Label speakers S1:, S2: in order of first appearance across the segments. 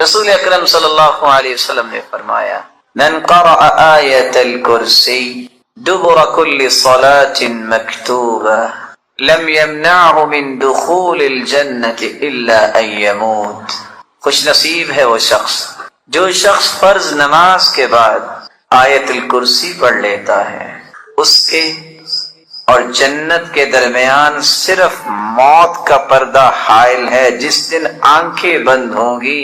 S1: رسول اکرم صلی اللہ علیہ وسلم نے فرمایا من قرأ آیت الکرسی دبر کل صلاة مکتوبہ لم يمنعه من دخول الجنة الا ان يموت۔ خوش نصیب ہے وہ شخص جو شخص فرض نماز کے بعد آیت الکرسی پڑھ لیتا ہے، اس کے اور جنت کے درمیان صرف موت کا پردہ حائل ہے۔ جس دن آنکھیں بند ہوں گی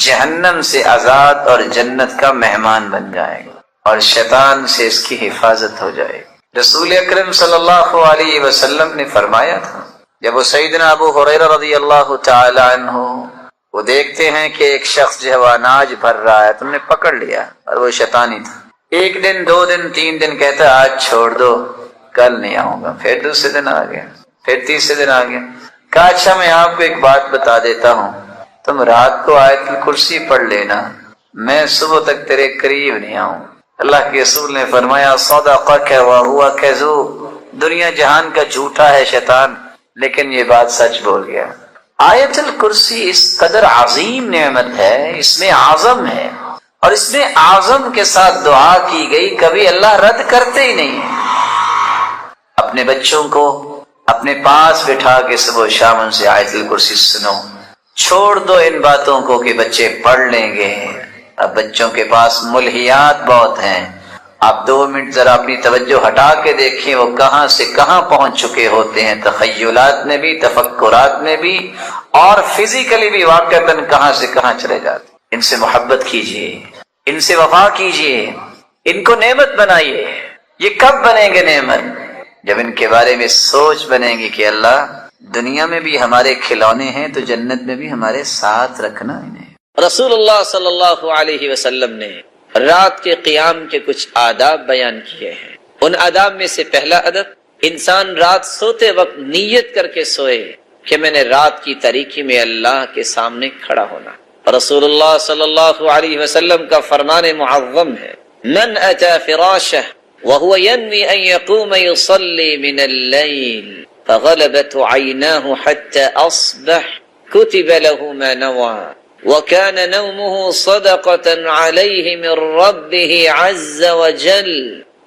S1: جہنم سے آزاد اور جنت کا مہمان بن جائے گا اور شیطان سے اس کی حفاظت ہو جائے گی۔ رسول اکرم صلی اللہ علیہ وسلم نے فرمایا تھا، جب وہ سیدنا ابو ہریرہ رضی اللہ تعالی عنہ وہ دیکھتے ہیں کہ ایک شخص جو ہے وہ اناج بھر رہا ہے، تم نے پکڑ لیا اور وہ شیطانی تھا، ایک دن، دو دن، تین دن کہتا آج چھوڑ دو، کل نہیں آؤں گا، پھر دوسرے دن آ گیا، پھر تیسرے دن آ گیا، کہا اچھا میں آپ کو ایک بات بتا دیتا ہوں، تم رات کو آیت الکرسی پڑھ لینا، میں صبح تک تیرے قریب نہیں آؤں۔ اللہ کے رسول نے فرمایا صدقک وہو کذوب، دنیا جہان کا جھوٹا ہے شیطان، لیکن یہ بات سچ بول گیا۔ آیت الکرسی اس قدر عظیم نعمت ہے، اس میں اعظم ہے، اور اس میں اعظم کے ساتھ دعا کی گئی، کبھی اللہ رد کرتے ہی نہیں ہے۔ اپنے بچوں کو اپنے پاس بٹھا کے صبح و شام ان سے آیت الکرسی سنو، چھوڑ دو ان باتوں کو کہ بچے پڑھ لیں گے۔ اب بچوں کے پاس ملہیات بہت ہیں، آپ 2 منٹ ذرا اپنی توجہ ہٹا کے دیکھیں وہ کہاں سے کہاں پہنچ چکے ہوتے ہیں، تخیلات میں بھی، تفکرات میں بھی، اور فزیکلی بھی واقعتاً کہاں سے کہاں چلے جاتے ہیں۔ ان سے محبت کیجئے، ان سے وفا کیجئے، ان کو نعمت بنائیے۔ یہ کب بنیں گے نعمت؟ جب ان کے بارے میں سوچ بنے گی کہ اللہ دنیا میں بھی ہمارے کھلونے ہیں تو جنت میں بھی ہمارے ساتھ رکھنا انہیں۔ رسول اللہ صلی اللہ علیہ وسلم نے رات کے قیام کے کچھ آداب بیان کیے ہیں۔ ان آداب میں سے پہلا ادب، انسان رات سوتے وقت نیت کر کے سوئے کہ میں نے رات کی تاریکی میں اللہ کے سامنے کھڑا ہونا۔ رسول اللہ صلی اللہ علیہ وسلم کا فرمان معظم ہے من اتى فراشه وهو ينوي ان يقوم يصلي من الليل فغلبت عيناه حتى اصبح كتب له ما نوى وكان نومه صدقة عليه من ربه عز وجل۔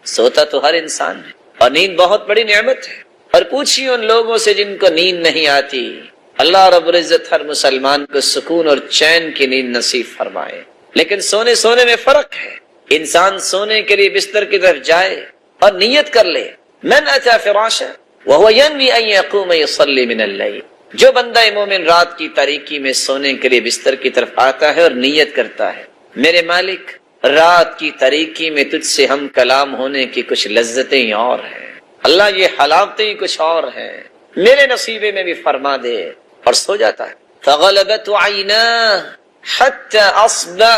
S1: سوتا تو ہر انسان ہے اور نیند بہت بڑی نعمت ہے، اور پوچھیے ان لوگوں سے جن کو نیند نہیں آتی، اللہ رب العزت ہر مسلمان کو سکون اور چین کی نیند نصیب فرمائے۔ لیکن سونے میں فرق ہے، انسان سونے کے لیے بستر کی طرف جائے اور نیت کر لے من اتى فراشه وهو ينوي ان يقوم يصلي من الليل، جو بندہ مومن رات کی تاریکی میں سونے کے لیے بستر کی طرف آتا ہے اور نیت کرتا ہے میرے مالک رات کی تاریکی میں تجھ سے ہم کلام ہونے کی کچھ لذتیں اور ہیں، اللہ یہ حلاوتیں کچھ اور ہیں، میرے نصیبے میں بھی فرما دے، اور سو جاتا ہے۔ فغلبت عیناہ حتی اصبح،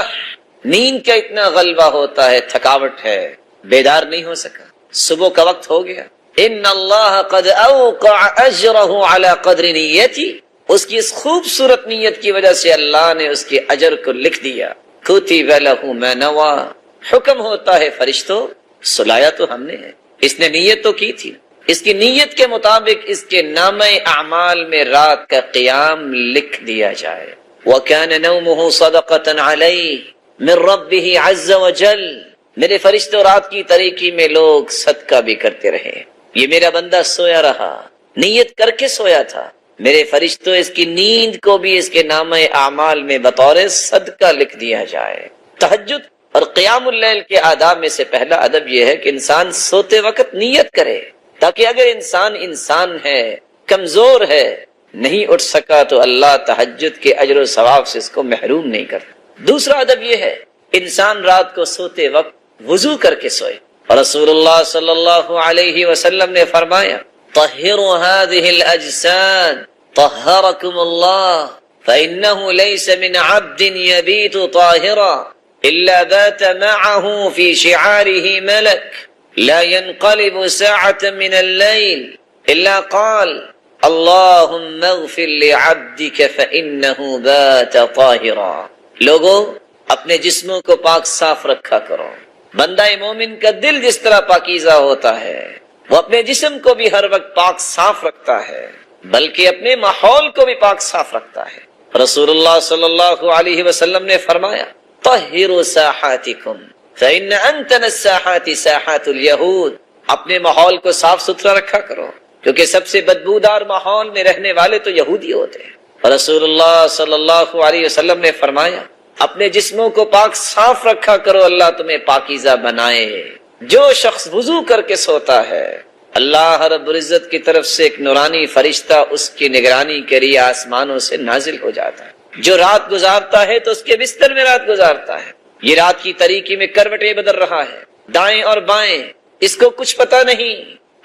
S1: نیند کا اتنا غلبہ ہوتا ہے، تھکاوٹ ہے، بیدار نہیں ہو سکا، صبح کا وقت ہو گیا۔ ان اللہ قد اوقع اجرہ علی قدر نیتی، اس کی اس خوبصورت نیت کی وجہ سے اللہ نے اس کے اجر کو لکھ دیا۔ کتب لہ ما نوی، حکم ہوتا ہے فرشتوں سلایا تو ہم نے ہے، اس نے نیت تو کی تھی، اس کی نیت کے مطابق اس کے نامہ اعمال میں رات کا قیام لکھ دیا جائے۔ وَكَانَ نَوْمُهُ صَدَقَةً عَلَيْهِ مِن رَبِّهِ عَزَّ وَجَلَّ، میرے فرشتوں رات کی تاریکی میں لوگ صدقہ بھی کرتے رہے، یہ میرا بندہ سویا رہا، نیت کر کے سویا تھا، میرے فرشتوں اس کی نیند کو بھی اس کے نامہ اعمال میں بطور صدقہ لکھ دیا جائے۔ تہجد اور قیام اللیل کے آداب میں سے پہلا ادب یہ ہے کہ انسان سوتے وقت نیت کرے، تاکہ اگر انسان ہے، کمزور ہے، نہیں اٹھ سکا تو اللہ تہجد کے اجر و ثواب سے اس کو محروم نہیں کرتا۔ دوسرا ادب یہ ہے انسان رات کو سوتے وقت وضو کر کے سوئے، اور رسول اللہ صلی اللہ علیہ وسلم نے فرمایا طہروا هذه الاجساد طہرکم اللہ فإنه ليس من عبد يبيت طاہرا الا بات معه في شعاره ملك لا ينقلب ساعة من الليل الا قال اللهم اغفر لعبدك فإنه بات طاہرا۔ لوگوں اپنے جسموں کو پاک صاف رکھا کرو، بندہ مومن کا دل جس طرح پاکیزہ ہوتا ہے وہ اپنے جسم کو بھی ہر وقت پاک صاف رکھتا ہے، بلکہ اپنے ماحول کو بھی پاک صاف رکھتا ہے۔ رسول اللہ صلی اللہ علیہ وسلم نے فرمایا طہروا ساحاتکم فإن أنتن الساحات ساحات اليہود، اپنے ماحول کو صاف ستھرا رکھا کرو کیونکہ سب سے بدبودار ماحول میں رہنے والے تو یہودی ہوتے ہیں۔ اور رسول اللہ صلی اللہ علیہ وسلم نے فرمایا اپنے جسموں کو پاک صاف رکھا کرو، اللہ تمہیں پاکیزہ بنائے۔ جو شخص وضو کر کے سوتا ہے اللہ رب العزت کی طرف سے ایک نورانی فرشتہ اس کی نگرانی کے لیے آسمانوں سے نازل ہو جاتا ہے۔ جو رات گزارتا ہے تو اس کے بستر میں رات گزارتا ہے، یہ رات کی تاریکی میں کروٹیں بدل رہا ہے دائیں اور بائیں، اس کو کچھ پتہ نہیں،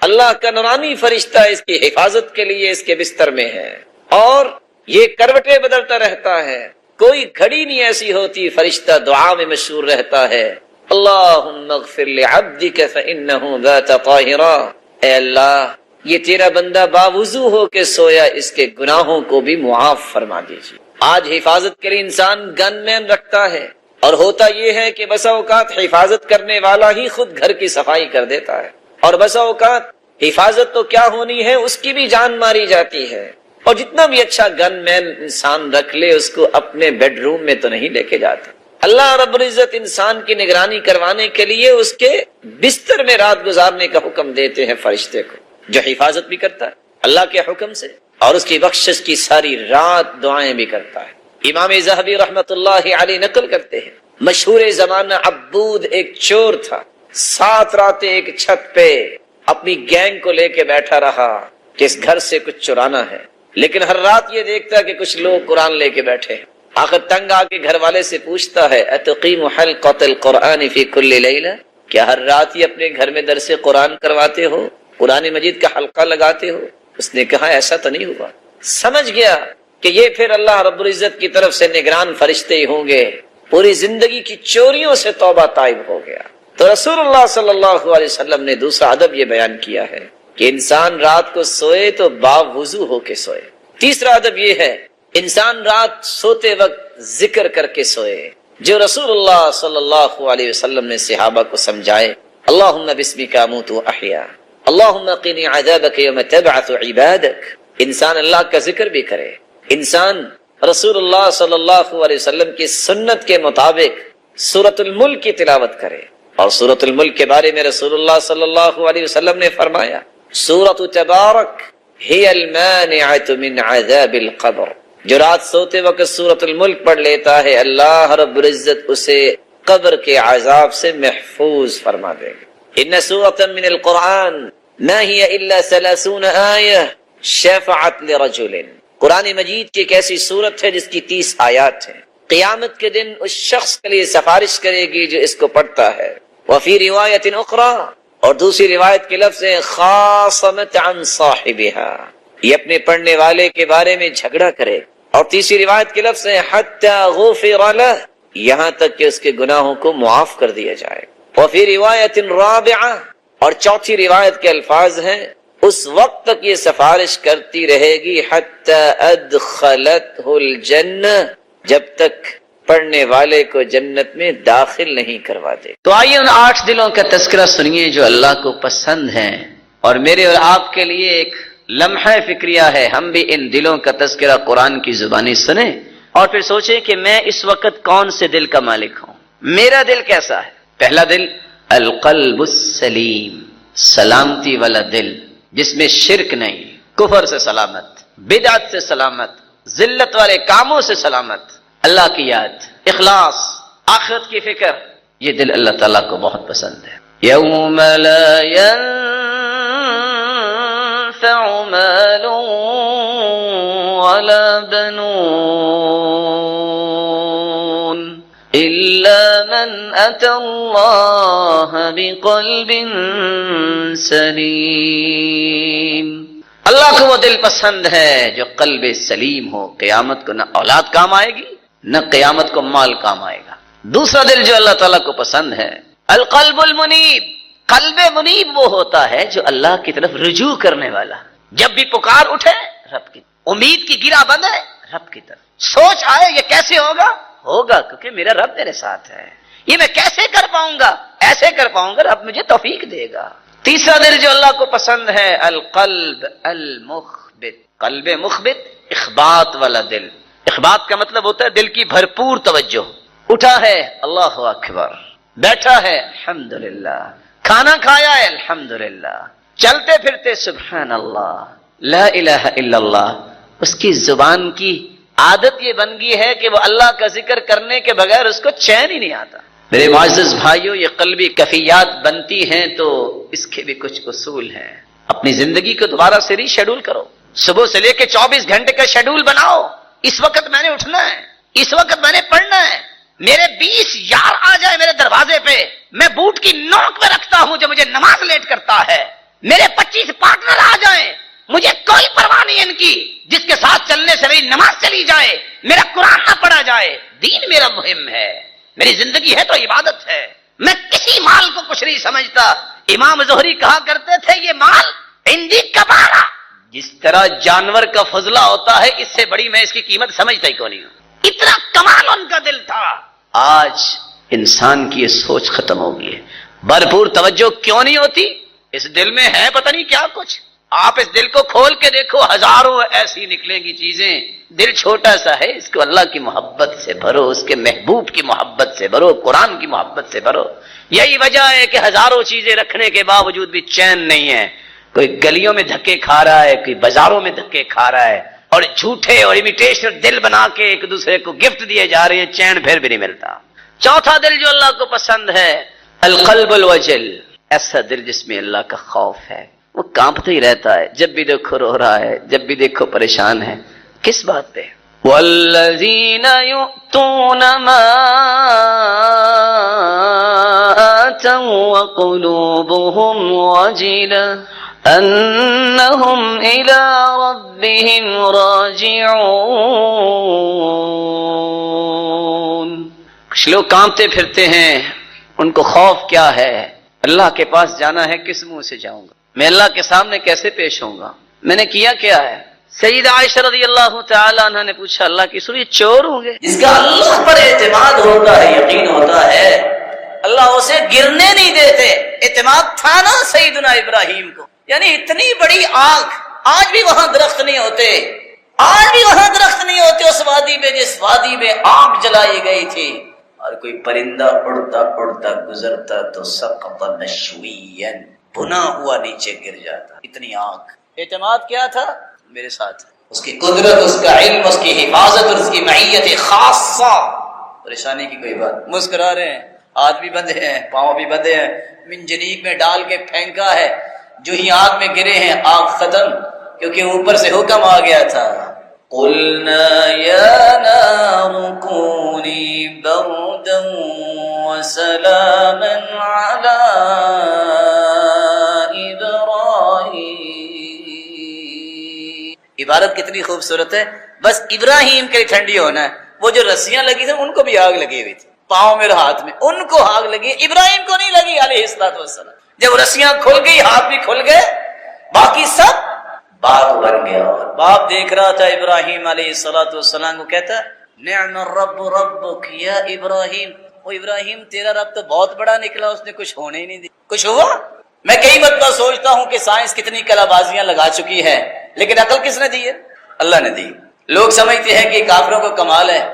S1: اللہ کا نورانی فرشتہ اس کی حفاظت کے لیے اس کے بستر میں ہے اور یہ کروٹیں بدلتا رہتا ہے۔ کوئی گھڑی نہیں ایسی ہوتی فرشتہ دعا میں مشغول رہتا ہے، اللہم اغفر لعبدک فإنہ بات طاہرا، اے اللہ یہ تیرا بندہ باوضو ہو کے سویا، اس کے گناہوں کو بھی معاف فرما دیجیے۔ آج حفاظت کے لیے انسان گن مین رکھتا ہے اور ہوتا یہ ہے کہ بسا اوقات حفاظت کرنے والا ہی خود گھر کی صفائی کر دیتا ہے، اور بسا اوقات حفاظت تو کیا ہونی ہے اس کی بھی جان ماری جاتی ہے، اور جتنا بھی اچھا گن مین انسان رکھ لے اس کو اپنے بیڈ روم میں تو نہیں لے کے جاتا۔ اللہ رب العزت انسان کی نگرانی کروانے کے لیے اس کے بستر میں رات گزارنے کا حکم دیتے ہیں فرشتے کو، جو حفاظت بھی کرتا ہے اللہ کے حکم سے اور اس کی بخشش کی ساری رات دعائیں بھی کرتا ہے۔ امام ذہبی رحمت اللہ علیہ نقل کرتے ہیں مشہور زمانہ عبود ایک چور تھا، 7 راتیں ایک چھت پہ اپنی گینگ کو لے کے بیٹھا رہا کہ اس گھر سے کچھ چرانا ہے، لیکن ہر رات یہ دیکھتا کہ کچھ لوگ قرآن لے کے بیٹھے ہیں۔ آخر تنگ آ کے گھر والے سے پوچھتا ہے اتقیم حلقۃ القرآن فی کل لیلہ، کیا ہر رات ہی اپنے گھر میں درس قرآن کرواتے ہو، قرآن مجید کا حلقہ لگاتے ہو؟ اس نے کہا ایسا تو نہیں ہوا۔ سمجھ گیا کہ یہ پھر اللہ رب العزت کی طرف سے نگران فرشتے ہی ہوں گے، پوری زندگی کی چوریوں سے توبہ تائب ہو گیا۔ تو رسول اللہ صلی اللہ علیہ وسلم نے دوسرا ادب یہ بیان کیا ہے کہ انسان رات کو سوئے تو باوضو ہو کے سوئے۔ تیسرا ادب یہ ہے انسان رات سوتے وقت ذکر کر کے سوئے، جو رسول اللہ صلی اللہ علیہ وسلم نے صحابہ کو سمجھائے، اللہم بسمک اموت واحیا، اللہم قنی عذابک یوم تبعث عبادک۔ انسان اللہ کا ذکر بھی کرے، انسان رسول اللہ صلی اللہ علیہ وسلم کی سنت کے مطابق سورۃ الملک کی تلاوت کرے، اور سورۃ الملک کے بارے میں رسول اللہ صلی اللہ علیہ وسلم نے فرمایا سورۃ تبارک ہی المانعۃ من عذاب القبر، جو رات سوتے وقت سورۃ الملک پڑھ لیتا ہے اللہ رب العزت اسے قبر کے عذاب سے محفوظ فرما دے گا۔ ان سورۃ من القرآن ما هي الا 30 آیہ شفعت لرجل، قرآن مجید کی ایک ایسی سورت ہے جس کی 30 آیات ہیں، قیامت کے دن اس شخص کے لیے سفارش کرے گی جو اس کو پڑھتا ہے۔ وفی روایت اخری، اور دوسری روایت کے لفظ ہے خاصمت عن صاحبها، یہ اپنے پڑھنے والے کے بارے میں جھگڑا کرے، اور تیسری روایت کے لفظ ہے حتی غفر لہ، یہاں تک کہ اس کے گناہوں کو معاف کر دیا جائے۔ وفی روایت رابعہ، اور چوتھی روایت کے الفاظ ہیں اس وقت تک یہ سفارش کرتی رہے گی حتی ادخلتہ الجنہ، جب تک پڑھنے والے کو جنت میں داخل نہیں کروا دے۔ تو آئیے ان 8 دلوں کا تذکرہ سنیے جو اللہ کو پسند ہیں، اور میرے اور آپ کے لیے ایک لمحہ فکریہ ہے، ہم بھی ان دلوں کا تذکرہ قرآن کی زبانی سنیں اور پھر سوچیں کہ میں اس وقت کون سے دل کا مالک ہوں، میرا دل کیسا ہے۔ پہلا دل القلب السلیم، سلامتی والا دل جس میں شرک نہیں، کفر سے سلامت، بدعت سے سلامت، ذلت والے کاموں سے سلامت، اللہ کی یاد، اخلاص، آخرت کی فکر، یہ دل اللہ تعالیٰ کو بہت پسند ہے۔ یوم لا ينفع مال ولا بنون إلا من أتى الله بقلب سلیم، اللہ کو وہ دل پسند ہے جو قلب سلیم ہو، قیامت کو نہ اولاد کام آئے گی نہ قیامت کو مال کام آئے گا۔ دوسرا دل جو اللہ تعالیٰ کو پسند ہے القلب المنیب، قلب منیب وہ ہوتا ہے جو اللہ کی طرف رجوع کرنے والا، جب بھی پکار اٹھے رب کی، امید کی گرہ بند ہے رب کی طرف، سوچ آئے یہ کیسے ہوگا، ہوگا کیونکہ میرا رب میرے ساتھ ہے، یہ میں کیسے کر پاؤں گا، ایسے کر پاؤں گا رب مجھے توفیق دے گا۔ تیسرا دل جو اللہ کو پسند ہے القلب المخبت، قلب مخبت، اخبات والا دل،
S2: اخبات کا مطلب ہوتا ہے دل کی بھرپور توجہ. اٹھا ہے اللہ اکبر، بیٹھا ہے الحمدللہ، کھانا کھایا ہے الحمدللہ، چلتے پھرتے سبحان اللہ لا الہ الا اللہ. اس کی زبان کی عادت یہ بن گئی ہے کہ وہ اللہ کا ذکر کرنے کے بغیر اس کو چین ہی نہیں آتا. میرے معزز بھائیوں، یہ قلبی کیفیات بنتی ہیں تو اس کے بھی کچھ اصول ہیں. اپنی زندگی کو دوبارہ سے ری شیڈول کرو. صبح سے لے کے 24 گھنٹے کا شیڈول بناؤ. اس وقت میں نے اٹھنا ہے، اس وقت میں نے پڑھنا ہے. میرے 20 یار آ جائے میرے دروازے پہ، میں بوٹ کی نوک میں رکھتا ہوں جو مجھے نماز لیٹ کرتا ہے. میرے 25 پارٹنر آ جائیں، مجھے کوئی پرواہ نہیں ان کی، جس کے ساتھ چلنے سے میری نماز چلی جائے، میرا قرآن نہ پڑھا جائے. دین میرا مہم ہے، میری زندگی ہے تو عبادت ہے. میں کسی مال کو کچھ نہیں سمجھتا. امام زہری کہا کرتے تھے یہ مال عندی کبارہ. جس طرح جانور کا فضلہ ہوتا ہے، اس سے بڑی میں اس کی قیمت سمجھتا ہی کو نہیں ہوں. اتنا کمال ان کا دل تھا. آج انسان کی یہ سوچ ختم ہو گئی ہے. بھرپور توجہ کیوں نہیں ہوتی؟ اس دل میں ہے پتہ نہیں کیا کچھ. آپ اس دل کو کھول کے دیکھو، ہزاروں ایسی نکلیں گی چیزیں. دل چھوٹا سا ہے، اس کو اللہ کی محبت سے بھرو، اس کے محبوب کی محبت سے بھرو، قرآن کی محبت سے بھرو. یہی وجہ ہے کہ ہزاروں چیزیں رکھنے کے باوجود بھی چین نہیں ہے. کوئی گلیوں میں دھکے کھا رہا ہے، کوئی بازاروں میں دھکے کھا رہا ہے، اور جھوٹے اور امیٹیشن دل بنا کے ایک دوسرے کو گفٹ دیے جا رہے ہیں. چین پھر بھی نہیں ملتا. چوتھا دل جو اللہ کو پسند ہے، القلب الوجل، ایسا دل جس میں اللہ کا خوف ہے. وہ کانپتا ہی رہتا ہے، جب بھی دیکھو رو رہا ہے، جب بھی دیکھو پریشان ہے. کس بات پہ؟ والذین یؤتون ما آتوا وقلوبهم وجلة انہم الی ربهم راجعون. کچھ لوگ کانپتے پھرتے ہیں، ان کو خوف کیا ہے؟ اللہ کے پاس جانا ہے، کس منہ سے جاؤں گا؟ میں اللہ کے سامنے کیسے پیش ہوں گا؟ میں نے کیا کیا ہے؟ سیدہ عائشہ رضی اللہ تعالی عنہ نے پوچھا اللہ کی رسول یہ چور ہوں گے؟ جس کا اللہ پر اعتماد ہوتا ہے، یقین ہوتا ہے، اللہ اسے گرنے نہیں دیتے. اعتماد تھا نا سیدنا ابراہیم کو. یعنی اتنی بڑی آگ، آج بھی وہاں درخت نہیں ہوتے، آج بھی وہاں درخت نہیں ہوتے اس وادی میں جس وادی میں آگ جلائی گئی تھی. اور کوئی پرندہ اڑتا اڑتا گزرتا تو سقط مشویا، بنا ہوا نیچے گر جاتا. اتنی آگ. اعتماد کیا تھا؟ میرے ساتھ اس کی قدرت، اس کا علم، اس کی حفاظت اور اس کی معیت خاصہ. پریشانی کی کوئی بات. مسکرا رہے ہیں، ہاتھ بھی بندھے ہیں، پاؤں بھی بندھے ہیں، منجنیق میں ڈال کے پھینکا ہے، جو ہی آگ میں گرے ہیں آگ ختم، کیونکہ اوپر سے حکم آ گیا تھا. قلنا یا نار کونی بردا وسلاما علی عبارت کتنی خوبصورت ہے. بس ابراہیم کے لیے ٹھنڈی ہونا ہے. وہ جو رسیاں لگی تھیں ان کو بھی آگ لگی ہوئی تھی، پاؤں میں اور ہاتھ میں، ان کو آگ لگی، ابراہیم کو نہیں لگی علیہ الصلوۃ والسلام. جب رسیاں کھل گئی، ہاتھ بھی کھل گئے، باقی سب باپ بن گیا. اور باپ دیکھ رہا تھا ابراہیم علیہ الصلوۃ والسلام کو، کہتا نعم الرب ربک یا ابراہیم. وہ ابراہیم تیرا رب تو بہت بڑا نکلا، اس نے کچھ ہونے ہی نہیں دی. کچھ ہوا؟ میں کئی مرتبہ سوچتا ہوں کہ سائنس کتنی کلا بازیاں لگا چکی ہے، لیکن عقل کس نے دی ہے؟ اللہ نے دی. لوگ سمجھتے ہیں کہ کافروں کو کمال ہے.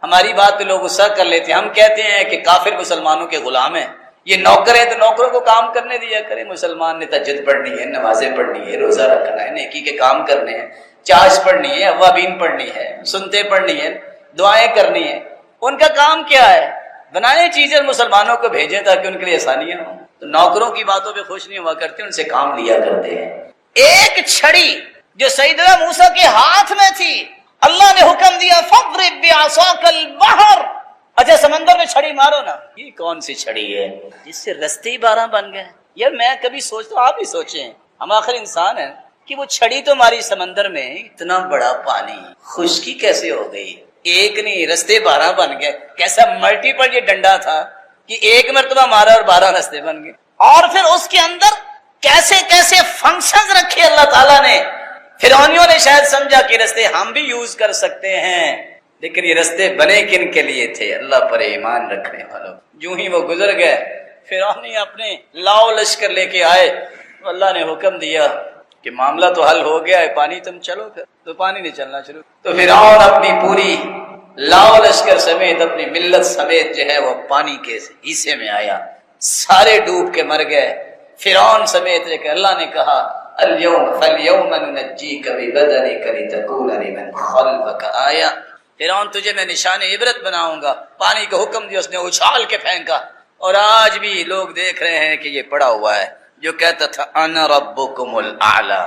S2: ہماری بات پہ لوگ غصہ کر لیتے ہیں. ہم کہتے ہیں کہ کافر مسلمانوں کے غلام ہیں، یہ نوکر ہیں تو نوکروں کو کام کرنے دیا کریں. مسلمان نے تہجد پڑھنی ہے، نمازیں پڑھنی ہے، روزہ رکھنا ہے، نیکی کے کام کرنے ہیں، چاش پڑھنی ہے، اوابین پڑھنی ہے، سنتے پڑھنی ہے، دعائیں کرنی ہے. ان کا کام کیا ہے؟ بنائیں چیزیں مسلمانوں کو بھیجیں تاکہ ان کے لیے آسانیاں ہوں. تو نوکروں کی باتوں پہ خوش نہیں ہوا کرتے، ان سے کام لیا کرتے ہیں. ایک چھڑی جو سیدنا موسیٰ کے ہاتھ میں تھی، اللہ نے حکم دیا فَاضْرِبْ بِعَصَاكَ الْبَحْرَ. اچھا سمندر میں چھڑی مارو نا. یہ کون سی چھڑی ہے جس سے رستے ہی 12 بن گئے؟ یار میں کبھی سوچتا ہوں، آپ ہی سوچیں، ہم آخر انسان ہیں، کہ وہ چھڑی تو ماری سمندر میں، اتنا بڑا پانی، خشکی کیسے ہو گئی؟ ایک نہیں، رستے 12 بن گئے. کیسا ملٹیپل یہ ڈنڈا تھا کہ ایک مرتبہ مارا اور 12 رستے بن گئے. اور پھر اس کے اندر کیسے کیسے فنکشنز رکھے اللہ تعالیٰ نے. فرعونیوں نے شاید سمجھا کہ رستے ہم بھی یوز کر سکتے ہیں، لیکن یہ رستے بنے کن کے لیے تھے؟ اللہ پر ایمان رکھنے والوں. جو ہی وہ گزر گئے، فرعونی اپنے لاؤ لشکر لے کے آئے، اللہ نے حکم دیا
S3: کہ معاملہ تو حل ہو گیا ہے، پانی تم چلو پھر، تو پانی نہیں چلنا شروع. تو فرعون اپنی پوری لاؤ لشکر سمیت اپنی ملت سمیت جو ہے وہ پانی کے حصے میں آیا، سارے ڈوب کے مر گئے فرعون سمیت. کہ اللہ نے کہا اليوم فاليوم ننجيك ببدنك لتكون لمن خلفك آية. فرعون تجھے میں نشان عبرت بناؤں گا. پانی کا حکم دیا، اس نے اچھال کے پھینکا. اور آج بھی لوگ دیکھ رہے ہیں کہ یہ پڑا ہوا ہے جو کہتا تھا انا ربکم الاعلی،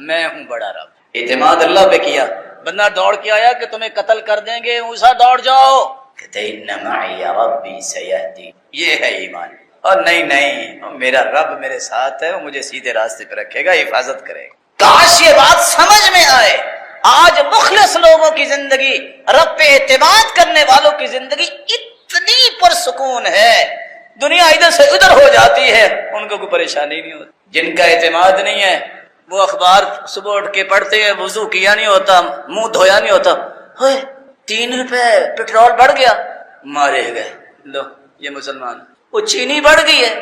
S3: میں ہوں بڑا رب. اعتماد اللہ پہ کیا. بندہ دوڑ کے آیا کہ تمہیں قتل کر دیں گے، موسیٰ دوڑ جاؤ، کہتے ان معی ربی سیہدی. یہ ہے ایمان. اور نہیں میرا رب میرے ساتھ ہے، وہ مجھے سیدھے راستے پہ رکھے گا، حفاظت کرے گا. کاش یہ بات سمجھ میں آئے. آج مخلص لوگوں کی زندگی، رب پہ اعتماد کرنے والوں کی زندگی اتنی پرسکون ہے، دنیا ادھر سے ادھر ہو جاتی ہے، ان کو کوئی پریشانی نہیں ہوتی. جن کا اعتماد نہیں ہے وہ اخبار صبح اٹھ کے پڑھتے ہیں، وضو کیا نہیں ہوتا، منہ دھویا نہیں ہوتا، 3 روپے پیٹرول بڑھ گیا، مارے گئے. لو یہ مسلمان. وہ چینی بڑھ گئی ہے،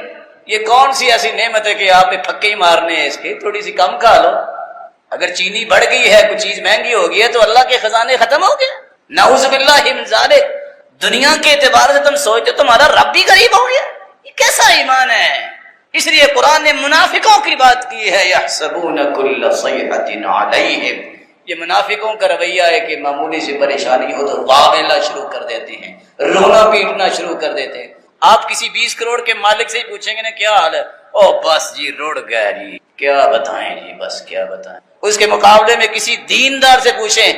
S3: یہ کون سی ایسی نعمت ہے کہ آپ نے پھکے ہی مارنے ہیں اس کے، تھوڑی سی کم کھا لو. اگر چینی بڑھ گئی ہے، کوئی چیز مہنگی ہو گئی ہے تو اللہ کے خزانے ختم ہو گئے. نعوذ باللہ من ذالک. دنیا کے اعتبار سے تم سوچتے تمہارا رب بھی غریب ہو گیا. یہ کیسا ایمان ہے؟ اس لیے قرآن نے منافقوں کی بات کی ہے، یحسبون کل صیحۃ علیہم. یہ منافقوں کا رویہ ہے کہ معمولی سی پریشانی ہو تو واویلا شروع کر دیتے ہیں، رونا پیٹنا شروع کر دیتے ہیں. آپ کسی 20 کروڑ کے مالک سے ہی پوچھیں گے نا کیا حال ہے، او بس جی رڑ گیا جی، کیا بتائیں جی، بس کیا بتائیں. اس کے مقابلے میں کسی دیندار سے پوچھیں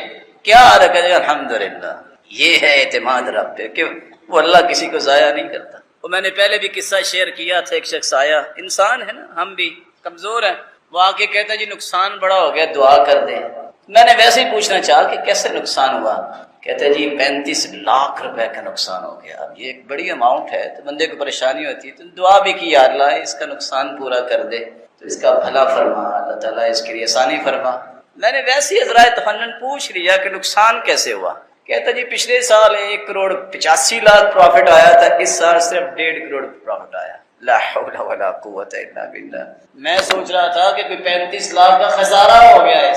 S3: کیا حال ہے، کہتے ہیں الحمدللہ. یہ ہے اعتماد رب پہ کہ وہ اللہ کسی کو ضائع نہیں کرتا. وہ میں نے پہلے بھی قصہ شیئر کیا تھا. ایک شخص آیا، انسان ہے نا، ہم بھی کمزور ہیں. وہ آ کے کہتا ہے جی نقصان بڑا ہو گیا، دعا کر دیں. میں نے ویسے ہی پوچھنا چاہا کہ کیسے نقصان ہوا. کہتے ہیں جی 35 لاکھ روپے کا نقصان ہو گیا. اب یہ ایک بڑی اماؤنٹ ہے تو بندے کو پریشانی ہوتی ہے، تو دعا بھی کی یا اللہ اس کا نقصان پورا کر دے، تو اس کا بھلا فرما، اللہ تعالیٰ اس کے لیے آسانی فرما. میں نے ویسے ہی ذرائع تفنن پوچھ لیا کہ نقصان کیسے ہوا. کہتا جی پچھلے سال 1 کروڑ 85 لاکھ پروفٹ آیا تھا، اس سال صرف 1.5 کروڑ پروفٹ آیا. لا حول ولا قوت الا باللہ. میں سوچ رہا تھا کہ کوئی 35 لاکھ کا خسارہ ہو گیا ہے.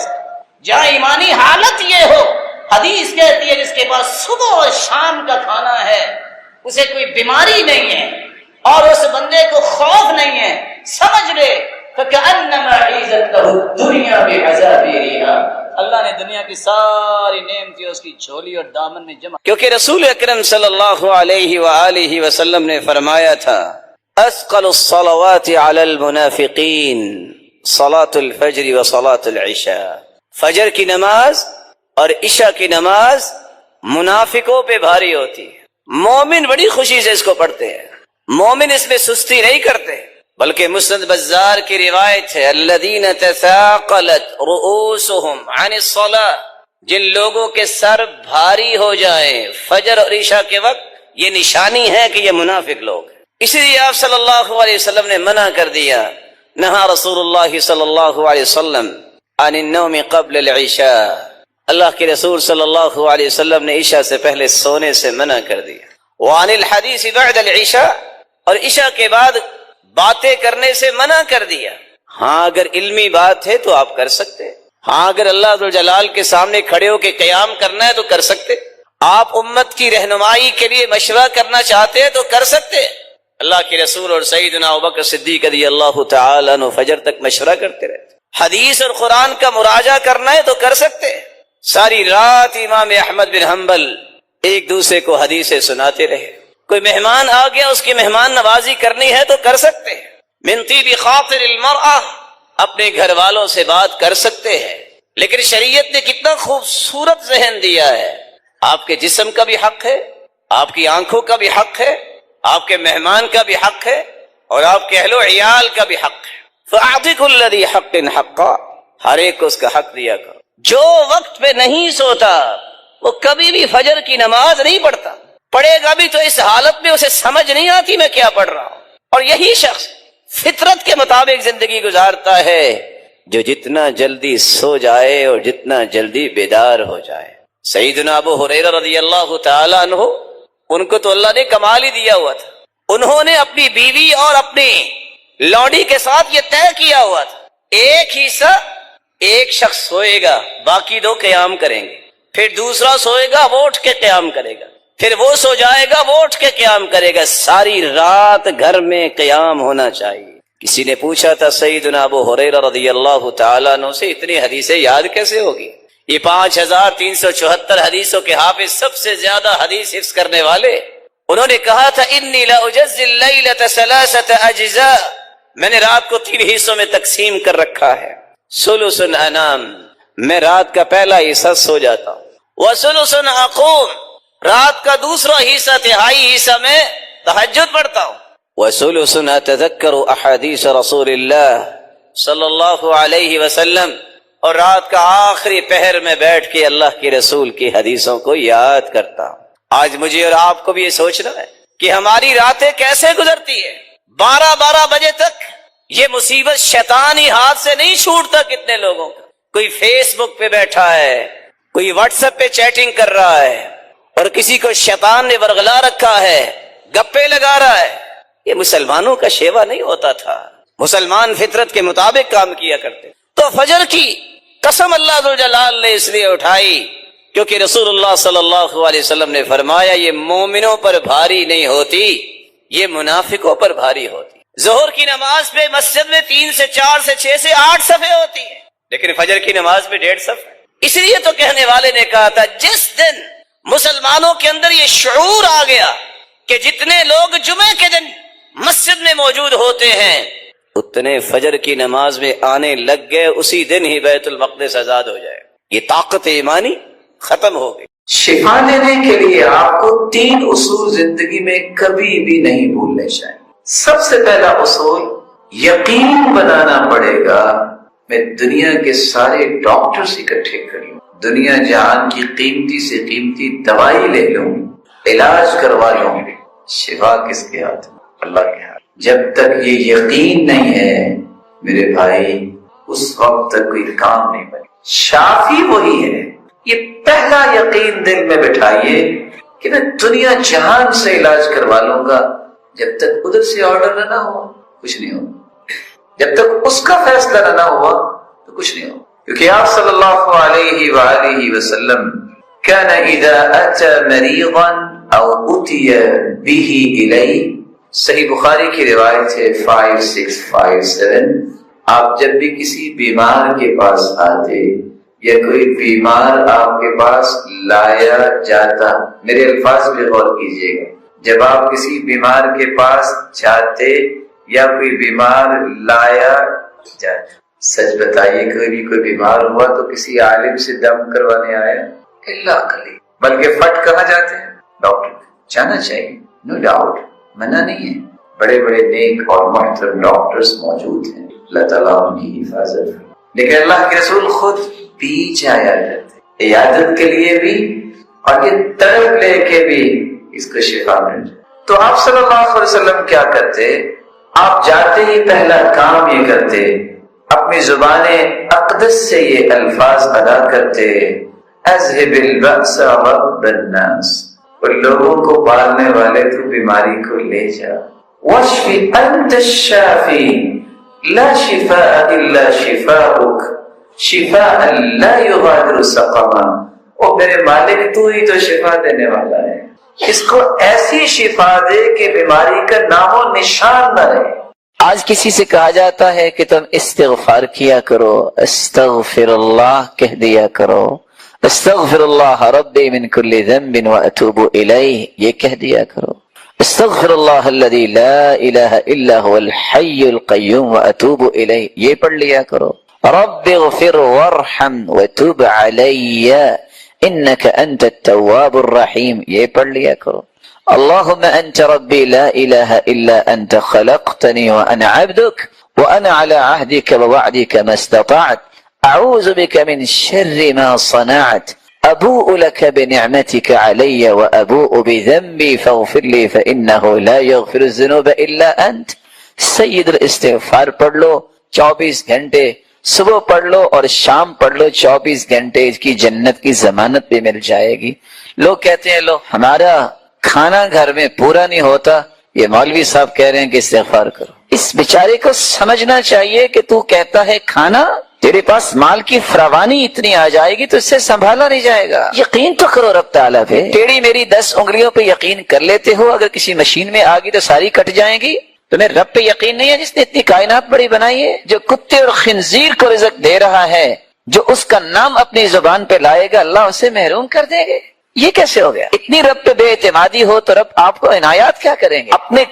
S3: جہاں ایمانی حالت یہ ہو، حدیث کہتی ہے جس کے پاس صبح اور شام کا کھانا ہے اسے کوئی بیماری نہیں ہے اور اس بندے کو خوف نہیں ہے، سمجھ لے فَكَأَنَّمَا عِيزَتْ لَهُ الدُّنْيَا بِحَذَافِيرِهَا. اللہ نے دنیا کی ساری نعمتیں اس کی جھولی اور دامن میں جمع. کیونکہ رسول اکرم صلی اللہ علیہ وآلہ وسلم نے فرمایا تھا اثقل الصلوات علی المنافقین صلاة الفجر و صلاة العشاء. فجر کی نماز اور عشاء کی نماز منافقوں پہ بھاری ہوتی ہے. مومن بڑی خوشی سے اس کو پڑھتے ہیں، مومن اس میں سستی نہیں کرتے. بلکہ مسند بزار کی روایت ہے الذین تثاقلت رؤوسهم عن الصلاة. جن لوگوں کے سر بھاری ہو جائیں فجر اور عشاء کے وقت، یہ نشانی ہے کہ یہ منافق لوگ ہیں. اسی لیے آپ صلی اللہ علیہ وسلم نے منع کر دیا. نہا رسول اللہ صلی اللہ علیہ وسلم عن النوم قبل العشاء. اللہ کے رسول صلی اللہ علیہ وسلم نے عشاء سے پہلے سونے سے منع کر دیا. وعن الحدیث بعد العشاء. اور عشاء کے بعد باتیں کرنے سے منع کر دیا. ہاں اگر علمی بات ہے تو آپ کر سکتے، ہاں اگر اللہ ذوالجلال کے سامنے کھڑے ہو کے قیام کرنا ہے تو کر سکتے، آپ امت کی رہنمائی کے لیے مشورہ کرنا چاہتے ہیں تو کر سکتے. اللہ کے رسول اور سیدنا ابوبکر صدیق رضی اللہ تعالیٰ عنہ فجر تک مشورہ کرتے رہتے. حدیث اور قرآن کا مراجعہ کرنا ہے تو کر سکتے. ساری رات امام احمد بن حنبل ایک دوسرے کو حدیثیں سناتے رہے. کوئی مہمان آ گیا، اس کی مہمان نوازی کرنی ہے تو کر سکتے ہیں. من طیب خاطر المرأة، اپنے گھر والوں سے بات کر سکتے ہیں. لیکن شریعت نے کتنا خوبصورت ذہن دیا ہے. آپ کے جسم کا بھی حق ہے، آپ کی آنکھوں کا بھی حق ہے، آپ کے مہمان کا بھی حق ہے، اور آپ کے اہل و عیال کا بھی حق ہے. فَأَعْطِ كُلَّ ذِي حَقٍّ حَقًّا. ہر ایک کو اس کا حق دیا کرو. جو وقت پہ نہیں سوتا وہ کبھی بھی فجر کی نماز نہیں پڑھتا. پڑھے گا بھی تو اس حالت میں اسے سمجھ نہیں آتی میں کیا پڑھ رہا ہوں. اور یہی شخص فطرت کے مطابق زندگی گزارتا ہے جو جتنا جلدی سو جائے اور جتنا جلدی بیدار ہو جائے. سیدنا ابو ہریرہ رضی اللہ تعالیٰ عنہ، ان کو تو اللہ نے کمال ہی دیا ہوا تھا. انہوں نے اپنی بیوی اور اپنی لوڈی کے ساتھ یہ طے کیا ہوا تھا ایک حصہ ایک شخص سوئے گا، باقی دو قیام کریں گے، پھر دوسرا سوئے گا، وہ اٹھ کے قیام کرے گا، پھر وہ سو جائے گا، وہ اٹھ کے قیام کرے گا، ساری رات گھر میں قیام ہونا چاہیے۔ کسی نے پوچھا تھا سیدنا ابو ہریرہ رضی اللہ تعالیٰ عنہ سے اتنی حدیثیں یاد کیسے ہوگی؟ یہ 5374 حدیثوں کے حافظ، سب سے زیادہ حدیث حفظ کرنے والے، انہوں نے کہا تھا انی لا اجزی اللیلۃ ثلاثۃ اجزاء، میں نے رات کو 3 حصوں میں تقسیم کر رکھا ہے۔ ثلث انام، میں رات کا پہلا حصہ سو جاتا ہوں، وثلث اقوم، رات کا دوسرا حصہ، تہائی حصہ میں تہجد پڑھتا ہوں، وثلث اتذکر احادیث رسول اللہ صلی اللہ علیہ وسلم، اور رات کا آخری پہر میں بیٹھ کے اللہ کے رسول کی حدیثوں کو یاد کرتا ہوں۔ آج مجھے اور آپ کو بھی یہ سوچنا ہے کہ ہماری راتیں کیسے گزرتی ہے۔ 12 بجے تک یہ مصیبت شیطانی ہاتھ سے نہیں چھوٹتا کتنے لوگوں کا، کوئی فیس بک پہ بیٹھا ہے، کوئی واٹس ایپ پہ چیٹنگ کر رہا ہے، اور کسی کو شیطان نے ورغلا رکھا ہے، گپے لگا رہا ہے۔ یہ مسلمانوں کا شیوا نہیں ہوتا تھا، مسلمان فطرت کے مطابق کام کیا کرتے۔ تو فجر کی قسم اللہ ذوالجلال نے اس لیے اٹھائی کیونکہ رسول اللہ صلی اللہ علیہ وسلم نے فرمایا یہ مومنوں پر بھاری نہیں ہوتی، یہ منافقوں پر بھاری ہوتی۔ ظہر کی نماز پہ مسجد میں 3 سے 4 سے 6 سے 8 صفیں ہوتی ہیں، لیکن فجر کی نماز میں 1.5 صف ہے۔ اس لیے تو کہنے والے نے کہا تھا جس دن مسلمانوں کے اندر یہ شعور آ گیا کہ جتنے لوگ جمعے کے دن مسجد میں موجود ہوتے ہیں اتنے فجر کی نماز میں آنے لگ گئے، اسی دن ہی بیت المقدس آزاد ہو جائے، یہ طاقت ایمانی ختم ہو گئی۔
S1: شفا لینے کے لیے آپ کو 3 اصول زندگی میں کبھی بھی نہیں بھولنے چاہیے۔ سب سے پہلا اصول، یقین بنانا پڑے گا میں دنیا کے سارے ڈاکٹرز اکٹھے کر لوں، دنیا جہان کی قیمتی سے قیمتی دوائی لے لوں، علاج کروا لوں، شفا کس کے ہاتھ میں؟ اللہ کے ہاتھ۔ جب تک یہ یقین نہیں ہے میرے بھائی، اس وقت تک کوئی کام نہیں بنے۔ شافی وہی ہے۔ یہ پہلا یقین دل میں بٹھائیے کہ میں دنیا جہان سے علاج کروا لوں گا، جب تک ادھر سے آرڈر نہ ہوا کچھ نہیں ہوگا، جب تک اس کا فیصلہ نہ ہوا تو کچھ نہیں ہوگا۔ کیونکہ آپ صلی اللہ علیہ وآلہ وسلم كان اذا اتى مريضا او اتي به الیہ، صحیح بخاری کی روایت ہے 5657، آپ جب بھی کسی بیمار کے پاس آتے یا کوئی بیمار آپ کے پاس لایا جاتا، میرے الفاظ پہ غور کیجیے گا، جب آپ کسی بیمار کے پاس جاتے یا کوئی بیمار لایا جاتا، سچ بتائیے کوئی بیمار ہوا تو کسی عالم سے دم کروانے آیا؟ اللہ قلیل، بلکہ فٹ کہاں جاتے ہیں؟ ڈاکٹر جانا چاہیے، نو ڈاؤٹ، منع نہیں ہے، بڑے بڑے نیک اور محترم ڈاکٹرز موجود ہیں، اللہ تعالیٰ ان کی حفاظت کرے۔ لیکن اللہ کے رسول خود بیچ آیا کرتے عیادت کے لیے بھی، اور یہ طلب لے کے بھی اس کو شفا مل جائے۔ تو آپ صلی اللہ علیہ وسلم کیا کرتے؟ آپ جاتے ہی پہلا کام یہ کرتے، اپنی زبان اقدس سے یہ الفاظ ادا کرتے، اذهب البأس رب الناس، اور لوگوں کو پالنے والے تو بیماری کو لے جا، واشفی انت الشافی لا شفاء الا شفاؤک شفاء لا یغادر سقما، او میرے مالک تو ہی تو شفا دینے والا ہے، اس کو ایسی شفا دے کہ بیماری کا نام و نشان نہ رہے۔
S2: آج کسی سے کہا جاتا ہے کہ تم استغفار کیا کرو، استغفر اللہ کہہ دیا کرو، استغفر اللہ ربی من کل ذنب واتوب الیہ، یہ کہہ دیا کرو، استغفر اللہ الذی لا الہ الا هو الحی القیوم واتوب الیہ، یہ پڑھ لیا کرو، رب اغفر وارحم وتوب علی انک انت التواب الرحیم، یہ پڑھ لیا کرو، اللہم انت ربی لا الہ الا انت خلقتنی وانا عبدک وانا على عهدك ووعدك ما استطعت اعوذ بك من شر ما صنعت ابوء لك بنعمتك علي وابوء بذنبي فاغفر لي فانه لا يغفر الذنوب الا انت۔ سید الاستغفار پڑھ لو 24 گھنٹے، صبح پڑھ لو اور شام پڑھ لو، 24 گھنٹے کی جنت کی ضمانت بھی مل جائے گی۔ لوگ کہتے ہیں لو ہمارا کھانا گھر میں پورا نہیں ہوتا، یہ مولوی صاحب کہہ رہے ہیں کہ استغفار کرو۔ اس بیچارے کو سمجھنا چاہیے کہ تو کہتا ہے کھانا
S1: تیرے پاس مال کی فراوانی اتنی آ جائے گی تو اس سے سنبھالا نہیں جائے گا. یقین تو کرو رب تعالیٰ پہ. ٹیڑھی میری 10 انگلیوں پہ یقین کر لیتے ہو، اگر کسی مشین میں آ گئی تو ساری کٹ جائیں گی. تمہیں رب پہ یقین نہیں ہے جس نے اتنی کائنات بڑی بنائی ہے، جو کتے اور خنزیر کو رزق دے رہا ہے، جو اس کا نام اپنی زبان پہ لائے گا اللہ اسے محروم کر دے گے. یہ کیسے ہو گیا؟ اتنی رب پہ بے اعتمادی ہو تو رب آپ کو عنایات کیا کریں گے؟ اپنے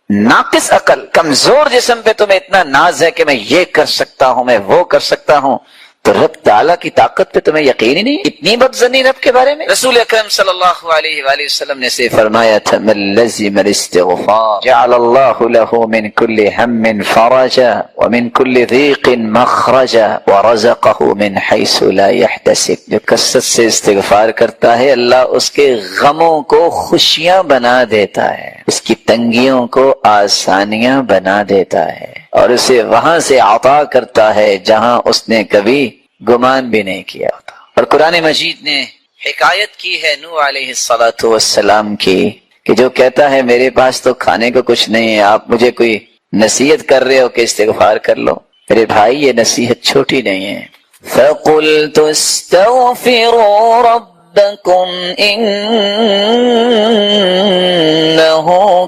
S1: ناقص عقل، کمزور جسم پہ تمہیں اتنا ناز ہے کہ میں یہ کر سکتا ہوں، میں وہ کر سکتا ہوں، تو رب تعالیٰ کی طاقت پہ تمہیں یقین ہی نہیں. اتنی بدظنی رب کے بارے میں. رسول اکرم صلی اللہ علیہ وآلہ وسلم نے سے فرمایا تھا من لزم الاستغفار جعل اللہ له من كل هم فرجا ومن كل ضيق مخرجا ورزقه من حيث لا يحتسب. جو کثرت سے استغفار کرتا ہے اللہ اس کے غموں کو خوشیاں بنا دیتا ہے، اس کی تنگیوں کو آسانیاں بنا دیتا ہے، اور اسے وہاں سے عطا کرتا ہے جہاں اس نے کبھی گمان بھی نہیں کیا ہوتا. اور قرآن مجید نے حکایت کی ہے نوح علیہ الصلاۃ والسلام کی، کہ جو کہتا ہے میرے پاس تو کھانے کو کچھ نہیں ہے، آپ مجھے کوئی نصیحت کر رہے ہو کہ استغفار کر لو. میرے بھائی یہ نصیحت چھوٹی نہیں ہے. فَقُلْتُ اسْتَغْفِرُوا رَبَّكُمْ إِنَّهُ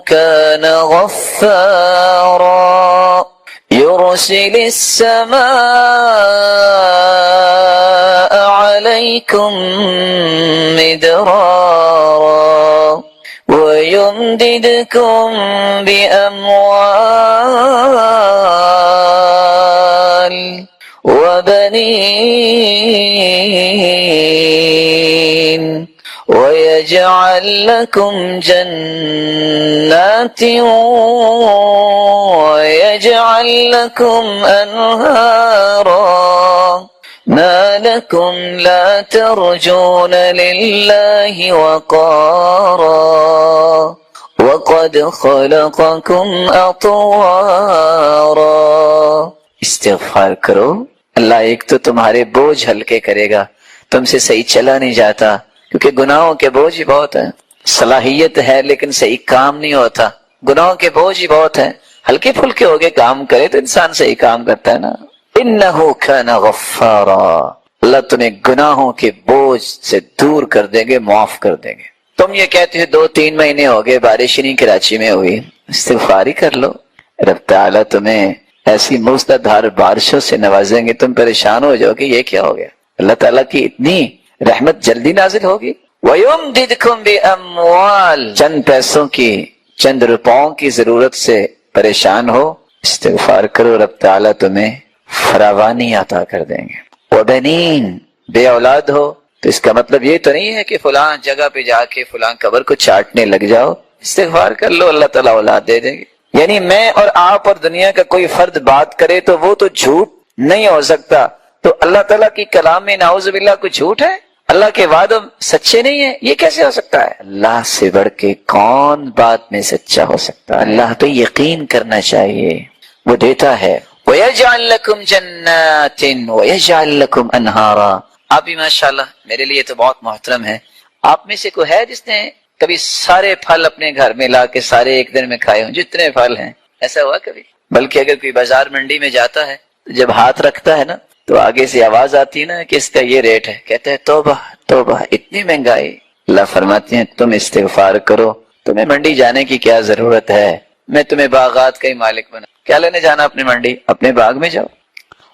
S1: كَانَ غَفَّارًا يرسل السماء عليكم مدرارا ويمددكم بأموال وبنين ويجعل لكم جنات ويجعل لكم أنهارا ما لكم لا ترجون لله وقارا وقد خلقكم أطوارا. استغفار کرو، اللہ ایک تو تمہارے بوجھ ہلکے کرے گا، تم سے صحیح چلا نہیں جاتا کیونکہ گناہوں کے بوجھ ہی بہت ہیں. صلاحیت ہے لیکن صحیح کام نہیں ہوتا، گناہوں کے بوجھ ہی بہت ہیں. ہلکے پھلکے ہو گئے کام کرے تو انسان صحیح کام کرتا ہے نا. انہ کان غفارا، اللہ تمہیں گناہوں کے بوجھ سے دور کر دیں گے، معاف کر دیں گے. تم یہ کہتے ہو 2-3 مہینے ہو گئے بارش ہی نہیں کراچی میں ہوئی، استغفار ہی کر لو، رب تعالیٰ تمہیں ایسی موسلادھار بارشوں سے نوازیں گے تم پریشان ہو جاؤ کہ یہ کیا ہو گیا. اللہ تعالیٰ کی اتنی رحمت جلدی نازل ہوگی. وَيُمْدِدْكُمْ بِأَمْوَالٍ، چند پیسوں کی، چند روپوں کی ضرورت سے پریشان ہو، استغفار کرو، رب تعالیٰ تمہیں فراوانی عطا کر دیں گے. وَبَنِينَ، بے اولاد ہو تو اس کا مطلب یہ تو نہیں ہے کہ فلاں جگہ پہ جا کے فلاں قبر کو چاٹنے لگ جاؤ. استغفار کر لو، اللہ تعالیٰ اولاد دے دیں گے. یعنی میں اور آپ اور دنیا کا کوئی فرد بات کرے تو وہ تو جھوٹ نہیں ہو سکتا، تو اللہ تعالیٰ کی کلام میں نعوذ باللہ کوئی جھوٹ ہے؟ اللہ کے وعدوں سچے نہیں ہیں؟ یہ کیسے ہو سکتا ہے؟ اللہ سے بڑھ کے کون بات میں سچا ہو سکتا ہے؟ اللہ پہ یقین کرنا چاہیے، وہ دیتا ہے. وَيَجْعَلْ لَكُمْ جَنَّاتٍ وَيَجْعَلْ لَكُمْ أَنْهَارًا. آپ بھی ماشاءاللہ میرے لیے تو بہت محترم ہے. آپ میں سے کوئی ہے جس نے کبھی سارے پھل اپنے گھر میں لا کے سارے ایک دن میں کھائے ہوں؟ جتنے پھل ہیں ایسا ہوا کبھی؟ بلکہ اگر کوئی بازار منڈی میں جاتا ہے جب ہاتھ رکھتا ہے نا تو آگے سے آواز آتی ہے نا کہ اس کا یہ ریٹ ہے، کہتے ہیں توبہ توبہ اتنی مہنگائی. اللہ فرماتے ہیں تم استغفار کرو، تمہیں منڈی جانے کی کیا ضرورت ہے، میں تمہیں باغات کا ہی مالک بنا. کیا لینے جانا اپنی منڈی؟ اپنے باغ میں جاؤ.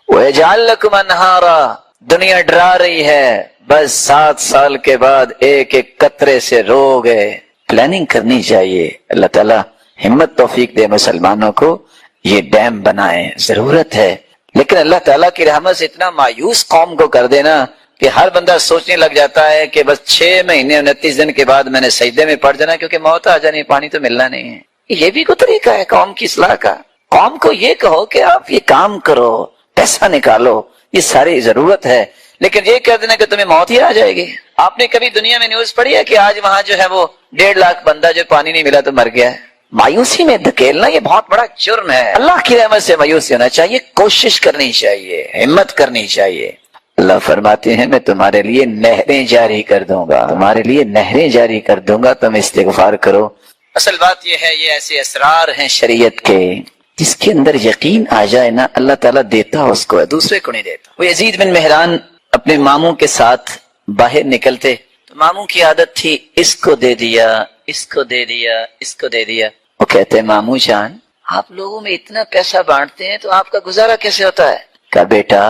S1: وَيَجْعَلْ لَكُمْ أَنْهَارًا، دنیا ڈرا رہی ہے بس 7 سال کے بعد ایک ایک قطرے سے رو گئے. پلاننگ کرنی چاہیے. اللہ تعالیٰ ہمت توفیق دے مسلمانوں کو، یہ ڈیم بنائیں، ضرورت ہے. لیکن اللہ تعالیٰ کی رحمت سے اتنا مایوس قوم کو کر دینا کہ ہر بندہ سوچنے لگ جاتا ہے کہ بس 6 مہینے 29 دن کے بعد میں نے سجدے میں پڑ جانا کیونکہ موت آ جانی، پانی تو ملنا نہیں ہے. یہ بھی کوئی طریقہ ہے قوم کی اصلاح کا؟ قوم کو یہ کہو کہ آپ یہ کام کرو، پیسہ نکالو، یہ ساری ضرورت ہے، لیکن یہ کہہ دینا کہ تمہیں موت ہی آ جائے گی. آپ نے کبھی دنیا میں نیوز پڑھی ہے کہ آج وہاں جو ہے وہ 1.5 لاکھ بندہ جو پانی نہیں ملا تو مر گیا ہے؟ مایوسی میں دھکیلنا یہ بہت بڑا جرم ہے. اللہ کی رحمت سے مایوس ہونا چاہیے، کوشش کرنی چاہیے، ہمت کرنی چاہیے. اللہ فرماتے ہیں میں تمہارے لیے نہریں جاری کر دوں گا، تمہارے لیے نہریں جاری کر دوں گا، تم استغفار کرو. اصل بات یہ ہے یہ ایسے اسرار ہیں شریعت کے
S2: جس کے اندر یقین آ جائے نا اللہ تعالیٰ دیتا اس کو ہے، دوسرے کو نہیں دیتا۔ وہ یزید بن مہران اپنے ماموں کے ساتھ باہر نکلتے تو ماموں کی عادت تھی اس کو دے دیا، اس کو دے دیا، اس کو دے دیا۔ وہ کہتے ہیں ماموں جان آپ لوگوں میں اتنا پیسہ بانٹتے ہیں تو آپ کا گزارا کیسے ہوتا ہے؟ کہا بیٹا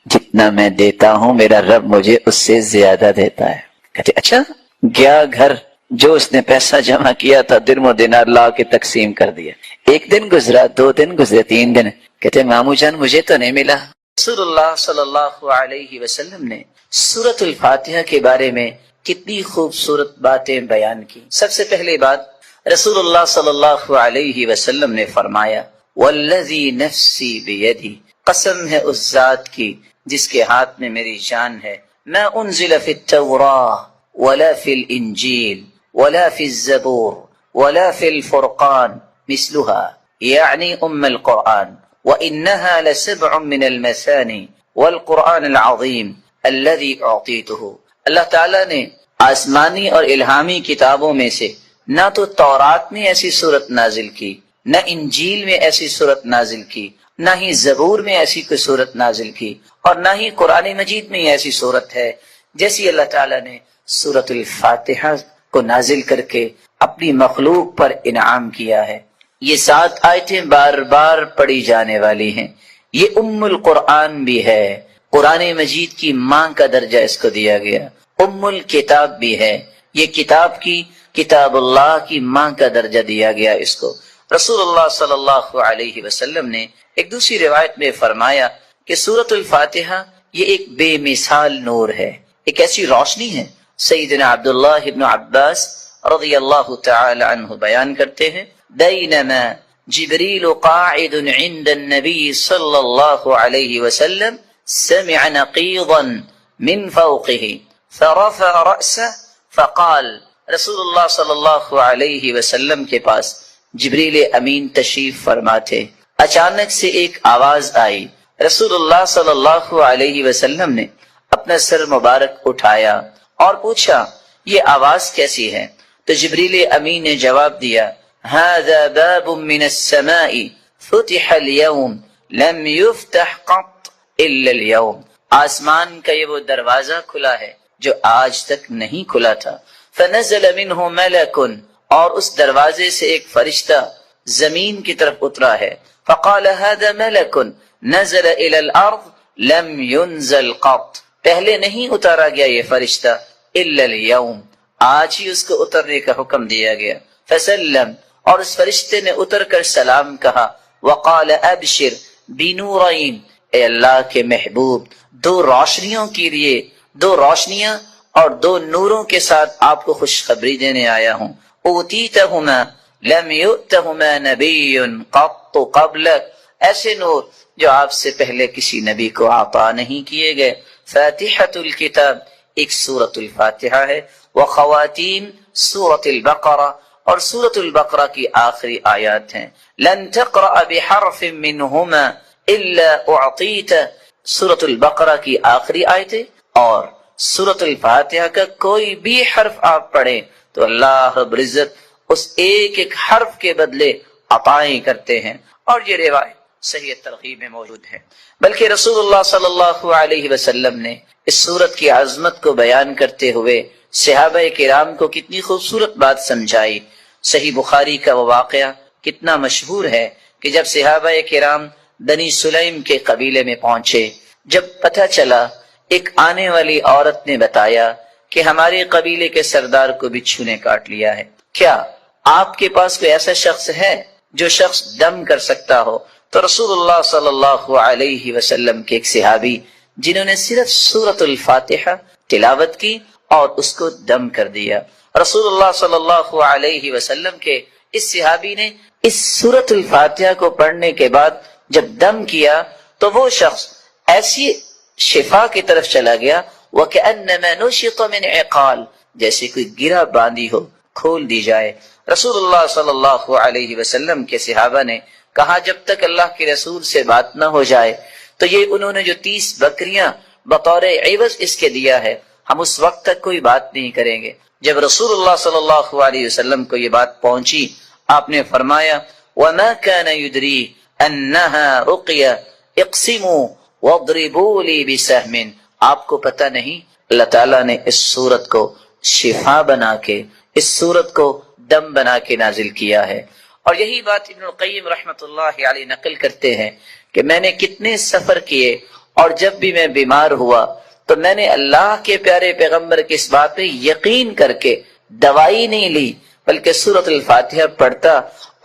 S2: جتنا میں دیتا ہوں میرا رب مجھے اس سے زیادہ دیتا ہے۔ کہتے اچھا؟ گیا گھر، جو اس نے پیسہ جمع کیا تھا درم و دینار لا کے تقسیم کر دیا۔ ایک دن گزرا، 2 دن گزرے، 3 دن، کہتے ماموں جان مجھے تو نہیں ملا۔ رسول اللہ صلی اللہ علیہ وسلم نے سورۃ الفاتحہ کے بارے میں کتنی خوبصورت باتیں بیان کی۔ سب سے پہلی بات رسول اللہ صلی اللہ علیہ وسلم نے فرمایا والذی نفسی بیدی، قسم ہے اس ذات کی جس کے ہاتھ میں میری جان ہے، ما انزل فی التوراۃ ولا فی الانجیل ولا فی الزبور ولا فی الفرقان مثلها یعنی القرآن وإنها لسبع من المثانی والقرآن العظیم الذي اعطیته۔ اللہ تعالیٰ نے آسمانی اور الہامی کتابوں میں سے نہ تو تورات میں ایسی صورت نازل کی، نہ انجیل میں ایسی صورت نازل کی، نہ ہی زبور میں ایسی کوئی صورت نازل کی، اور نہ ہی قرآن مجید میں ایسی صورت ہے جیسی اللہ تعالیٰ نے سورۃ الفاتحہ کو نازل کر کے اپنی مخلوق پر انعام کیا ہے۔ یہ 7 آیتیں بار بار پڑھی جانے والی ہیں۔ یہ القرآن بھی ہے، قرآن مجید کی ماں کا درجہ اس کو دیا گیا، الکتاب بھی ہے، یہ کتاب اللہ کی ماں کا درجہ دیا گیا اس کو۔ رسول اللہ صلی اللہ علیہ وسلم نے ایک دوسری روایت میں فرمایا کہ سورۃ الفاتحہ یہ ایک بے مثال نور ہے، ایک ایسی روشنی ہے۔ سیدنا عبداللہ ابن عباس رضی اللہ تعالی عنہ بیان کرتے ہیں بینما جبریل قاعد عند النبی صلی اللہ علیہ وسلم سمع نقیضا من فوقه فرفع رأسه فقال، رسول اللہ صلی اللہ علیہ وسلم کے پاس جبریل امین تشریف فرما تھے، اچانک سے ایک آواز آئی، رسول اللہ صلی اللہ علیہ وسلم نے اپنا سر مبارک اٹھایا اور پوچھا یہ آواز کیسی ہے؟ تو جبریل امین نے جواب دیا هذا باب من السماء فتح اليوم لم يفتح قط الا اليوم، آسمان کا یہ وہ دروازہ کھلا ہے جو آج تک نہیں کھلا تھا۔ فنزل منه ملک، اور اس دروازے سے ایک فرشتہ زمین کی طرف اترا ہے۔ فقال هذا ملک نزل الى الارض لم ينزل قط، پہلے نہیں اتارا گیا یہ فرشتہ الا اليوم، آج ہی اس کو اترنے کا حکم دیا گیا۔ فسلم، اور اس فرشتے نے اتر کر سلام کہا، وقال ابشر بنورین، اے اللہ کے محبوب 2 روشنیوں کے لیے، 2 روشنیاں اور 2 نوروں کے ساتھ آپ کو خوشخبری دینے آیا ہوں۔ اوتیتہما لم یؤتہما نبی قط قبلک، ایسے نور جو آپ سے پہلے کسی نبی کو عطا نہیں کیے گئے۔ فاتحۃ الکتاب، ایک سورۃ الفاتحہ ہے، وخواتیم سورۃ البقرہ، اور سورۃ البقرہ کی آخری آیات ہیں۔ لن تقرأ بحرف منہما الا اعطیت، سورۃ البقرہ کی آخری آیتیں اور سورۃ الفاتحہ کا کوئی بھی حرف آپ پڑھیں تو اللہ رب العزت اس ایک ایک حرف کے بدلے عطائیں کرتے ہیں، اور یہ روایت صحیح ترغیب میں موجود ہے۔ بلکہ رسول اللہ صلی اللہ علیہ وسلم نے اس سورت کی عظمت کو بیان کرتے ہوئے صحابہ کرام کو کتنی خوبصورت بات سمجھائی۔ صحیح بخاری کا وہ واقعہ کتنا مشہور ہے کہ جب صحابہ کرام بنی سلیم کے قبیلے میں پہنچے، جب پتہ چلا ایک آنے والی عورت نے بتایا کہ ہمارے قبیلے کے سردار کو بچھو نے کاٹ لیا ہے، کیا آپ کے پاس کوئی ایسا شخص ہے جو شخص دم کر سکتا ہو؟ تو رسول اللہ صلی اللہ علیہ وسلم کے ایک صحابی جنہوں نے صرف سورۃ الفاتحہ تلاوت کی اور اس کو دم کر دیا، رسول اللہ صلی اللہ علیہ وسلم کے اس صحابی نے اس سورۃ الفاتحہ کو پڑھنے کے بعد جب دم کیا تو وہ شخص ایسی شفا کی طرف چلا گیا وَكَأَنَّمَا نُشِطَ مِنْ عِقَالٍ، جیسے کوئی گرہ باندھی ہو کھول دی جائے۔ رسول اللہ صلی اللہ علیہ وسلم کے صحابہ نے کہا جب تک اللہ کے رسول سے بات نہ ہو جائے تو یہ انہوں نے جو 30 بکریاں بطور عوض اس کے دیا ہے ہم اس وقت تک کوئی بات نہیں کریں گے۔ جب رسول اللہ صلی اللہ علیہ وسلم کو یہ بات پہنچی، آپ نے فرمایا وَمَا كَانَ يُدْرِي
S1: انها رقیہ اقسموا واضربوا لی بسہم. آپ کو پتہ نہیں اللہ تعالیٰ نے اس سورت کو شفا بنا کے، اس سورت کو دم بنا کے نازل کیا ہے. اور یہی بات ابن القیم رحمۃ اللہ علیہ نقل کرتے ہیں کہ میں نے کتنے سفر کیے اور جب بھی میں بیمار ہوا تو میں نے اللہ کے پیارے پیغمبر کی اس بات پہ یقین کر کے دوائی نہیں لی بلکہ سورۃ الفاتحہ پڑھتا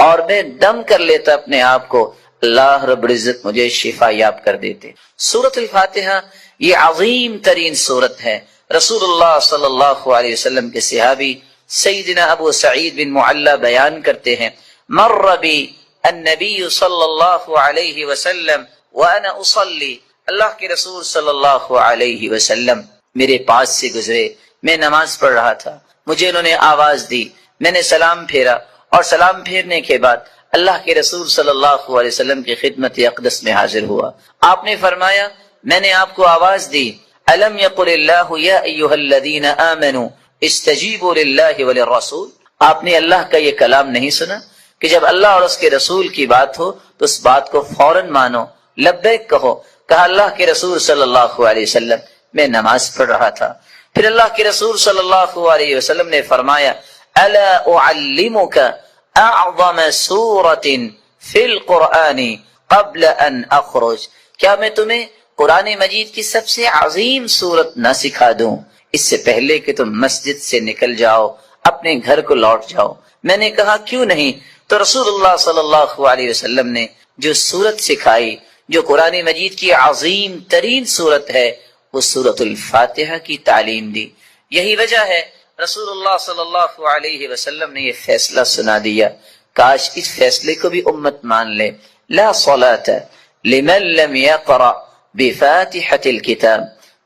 S1: اور میں دم کر لیتا اپنے آپ کو، اللہ رب العزت مجھے شفا یاب کر دیتے. سورۃ الفاتحہ یہ عظیم ترین سورت ہے. رسول اللہ صلی اللہ علیہ وسلم کے صحابی سیدنا ابو سعید بن معلی بیان کرتے ہیں، مر بی النبی صلی اللہ علیہ وسلم وانا اصلی، اللہ کے رسول صلی اللہ علیہ وسلم میرے پاس سے گزرے، میں نماز پڑھ رہا تھا، مجھے انہوں نے آواز دی، میں نے سلام پھیرا اور سلام پھیرنے کے بعد اللہ کے رسول صلی اللہ علیہ وسلم کی خدمت اقدس میں حاضر ہوا. آپ نے فرمایا میں نے آپ کو آواز دی، الم یقل اللہ یا ایھا الذین آمنوا استجیبوا للہ وللرسول. آپ نے اللہ کا یہ کلام نہیں سنا کہ جب اللہ اور اس کے رسول کی بات ہو تو اس بات کو فوراً مانو، لبیک کہو. کہا اللہ کے رسول صلی اللہ علیہ وسلم میں نماز پڑھ رہا تھا. پھر اللہ کے رسول صلی اللہ علیہ وسلم نے فرمایا الا اعلمک اعظم سورۃ فی القرآن قبل ان اخرج، کیا میں تمہیں قرآن مجید کی سب سے عظیم سورت نہ سکھا دوں اس سے پہلے کہ تم مسجد سے نکل جاؤ، اپنے گھر کو لوٹ جاؤ. میں نے کہا کیوں نہیں؟ تو رسول اللہ صلی اللہ علیہ وسلم نے جو سورت سکھائی، جو قرآن مجید کی عظیم ترین سورت ہے، وہ سورۃ الفاتحہ کی تعلیم دی. یہی وجہ ہے رسول اللہ صلی اللہ علیہ وسلم نے یہ فیصلہ سنا دیا، کاش اس فیصلے کو بھی امت مان لے. لا صلاۃ لمن لم یقرأ بفاتحۃ الکتاب،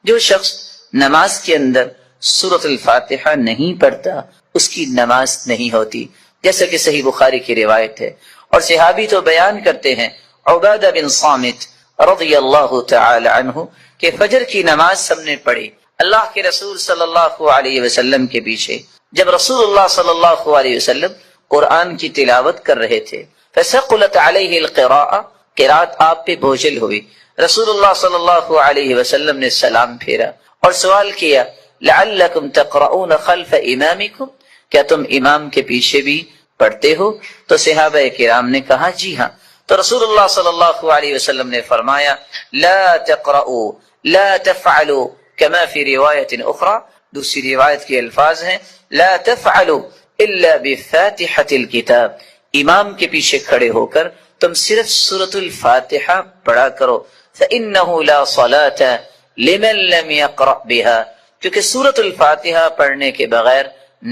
S1: جو شخص نماز کے اندر سورۃ الفاتحہ نہیں پڑھتا اس کی نماز نہیں ہوتی، جیسا کہ صحیح بخاری کی روایت ہے. اور صحابی تو بیان کرتے ہیں عبادہ بن صامت رضی اللہ تعالی عنہ کہ فجر کی نماز ہم نے پڑھی اللہ کے رسول صلی اللہ علیہ وسلم کے پیچھے، جب رسول اللہ صلی اللہ علیہ وسلم قرآن کی تلاوت کر رہے تھے، فثقلت علیہ القراءۃ، قرات آپ پہ بوجھل ہوئی. رسول اللہ صلی اللہ علیہ وسلم نے سلام پھیرا اور سوال کیا لعلکم تقرؤون خلف امامکم، کیا تم امام کے پیچھے بھی پڑھتے ہو؟ تو صحابہ کرام نے کہا جی ہاں. تو رسول اللہ صلی اللہ علیہ وسلم نے فرمایا لا تقرؤوا لا تفعلوا كما في روایت اخرى، دوسری روایت کے الفاظ ہیں لا تفعلوا الا بفاتحة الكتاب، امام کے پیچھے کھڑے ہو کر تم صرف سورۃ الفاتحہ پڑھا کرو. فإنه لا صلاة لمن لم يقرأ بها، کیونکہ سورۃ الفاتحہ پڑھنے کے بغیر